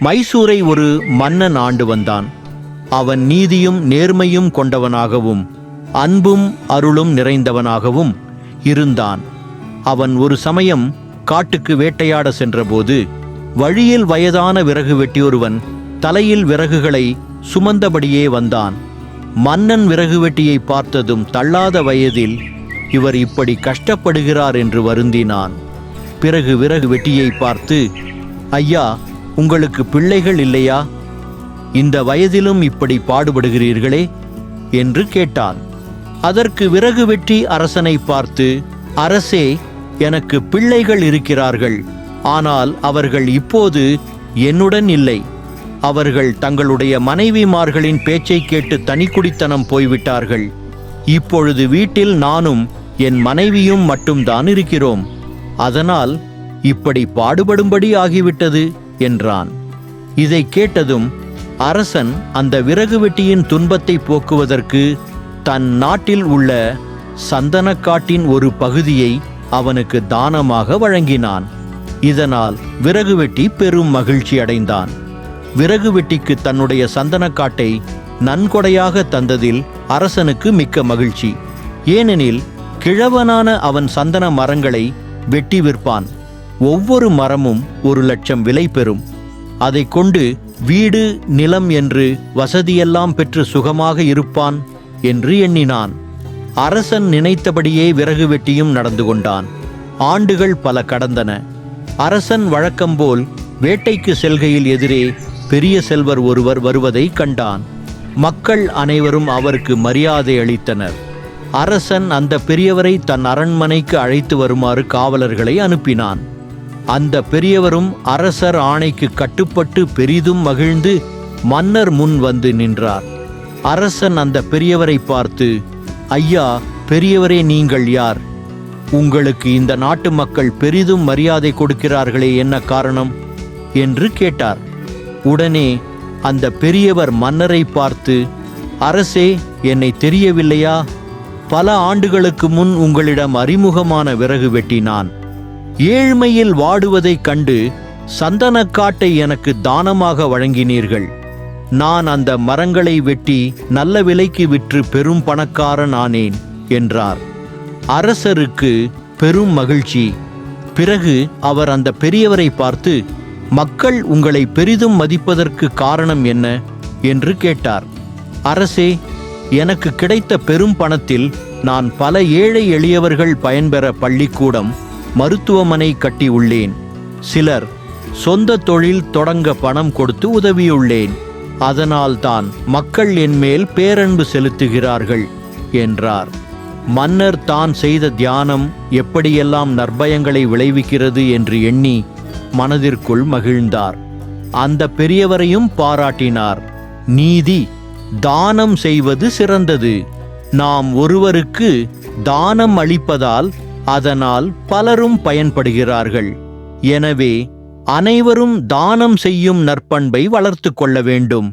மைசூரை ஒரு மன்னன் ஆண்டு வந்தான். அவன் நீதியும் நேர்மையும் கொண்டவனாகவும் அன்பும் அருளும் நிறைந்தவனாகவும் இருந்தான். அவன் ஒரு சமயம் காட்டுக்கு வேட்டையாட சென்றபோது வழியில் வயதான விறகு வெட்டி ஒருவன் தலையில் விறகுகளை சுமந்தபடியே வந்தான். மன்னன் விறகு வெட்டியை பார்த்ததும் தள்ளாத வயதில் இவர் இப்படி கஷ்டப்படுகிறார் என்று வருந்தினான். பிறகு விறகு வெட்டியை பார்த்து, ஐயா, உங்களுக்கு பிள்ளைகள் இல்லையா? இந்த வயதிலும் இப்படி பாடுபடுகிறீர்களே என்று கேட்டான். அதற்கு விறகு வெட்டி அரசனை பார்த்து, அரசே, எனக்கு பிள்ளைகள் இருக்கிறார்கள். ஆனால் அவர்கள் இப்போது என்னுடன் இல்லை. அவர்கள் தங்களுடைய மனைவிமார்களின் பேச்சை கேட்டு தனிக்குடித்தனம் போய்விட்டார்கள். இப்பொழுது வீட்டில் நானும் என் மனைவியும் மட்டும்தான் இருக்கிறோம். அதனால் இப்படி பாடுபடும்படி ஆகிவிட்டது என்றான். இதை கேட்டதும் அரசன் அந்த விறகு வெட்டியின் துன்பத்தை போக்குவதற்கு தன் நாட்டில் உள்ள சந்தனக்காட்டின் ஒரு பகுதியை அவனுக்கு தானமாக வழங்கினான். இதனால் விறகு வெட்டி பெரும் மகிழ்ச்சி அடைந்தான். விறகு வெட்டிக்கு தன்னுடைய சந்தனக்காட்டை நன்கொடையாக தந்ததில் அரசனுக்கு மிக்க மகிழ்ச்சி. ஏனெனில் கிழவனான அவன் சந்தன மரங்களை வெட்டி விற்பான். ஒவ்வொரு மரமும் 1,00,000 விலை பெறும். அதை கொண்டு வீடு நிலம் என்று வசதியெல்லாம் பெற்று சுகமாக இருப்பான் என்று எண்ணினான். அரசன் நினைத்தபடியே விறகு வெட்டியும் நடந்து கொண்டான். ஆண்டுகள் பல கடந்தன. அரசன் வழக்கம்போல் வேட்டைக்கு செல்கையில் எதிரே பெரிய செல்வர் ஒருவர் வருவதை கண்டான். மக்கள் அனைவரும் அவருக்கு மரியாதை அளித்தனர். அரசன் அந்த பெரியவரை தன் அரண்மனைக்கு அழைத்து வருமாறு காவலர்களை அனுப்பினான். அந்த பெரியவரும் அரசர் ஆணைக்கு கட்டுப்பட்டு பெரிதும் மகிழ்ந்து மன்னர் முன் வந்து நின்றார். அரசன் அந்த பெரியவரை பார்த்து, ஐயா, பெரியவரே, நீங்கள் யார்? உங்களுக்கு இந்த நாட்டு மக்கள் பெரிதும் மரியாதை கொடுக்கிறார்களே, என்ன காரணம் என்று கேட்டார். உடனே அந்த பெரியவர் மன்னரை பார்த்து, அரசே, என்னை தெரியவில்லையா? பல ஆண்டுகளுக்கு முன் உங்களிடம் அறிமுகமான விறகு வெட்டினான். ஏழ்மையில் வாடுவதைக் கண்டு சந்தனக்காட்டை எனக்கு தானமாக வழங்கினீர்கள். நான் அந்த மரங்களை வெட்டி நல்ல விலைக்கு விற்று பெரும் பணக்காரன் ஆனேன் என்றார். அரசருக்கு பெரும் மகிழ்ச்சி. பிறகு அவர் அந்த பெரியவரை பார்த்து, மக்கள் உங்களை பெரிதும் மதிப்பதற்கு காரணம் என்ன என்று கேட்டார். அரசே, எனக்கு கிடைத்த பெரும் பணத்தில் நான் பல ஏழை எளியவர்கள் பயன்பெற பள்ளிக்கூடம், மருத்துவமனை கட்டியுள்ளேன். சிலர் சொந்த தொழில் தொடங்க பணம் கொடுத்து உதவியுள்ளேன். அதனால்தான் மக்கள் என்மேல் பேரன்பு செலுத்துகிறார்கள் என்றார். மன்னர் தான் செய்த தியானம் எப்படியெல்லாம் நற்பயங்களை விளைவிக்கிறது என்று எண்ணி மனதிற்குள் மகிழ்ந்தார். அந்த பெரியவரையும் பாராட்டினார். நீதி, தானம் செய்வது சிறந்தது. நாம் ஒருவருக்கு தானம் அளிப்பதால் அதனால் பலரும் பயன்படுகிறார்கள். எனவே அனைவரும் தானம் செய்யும் நற்பண்பை வளர்த்து கொள்ள வேண்டும்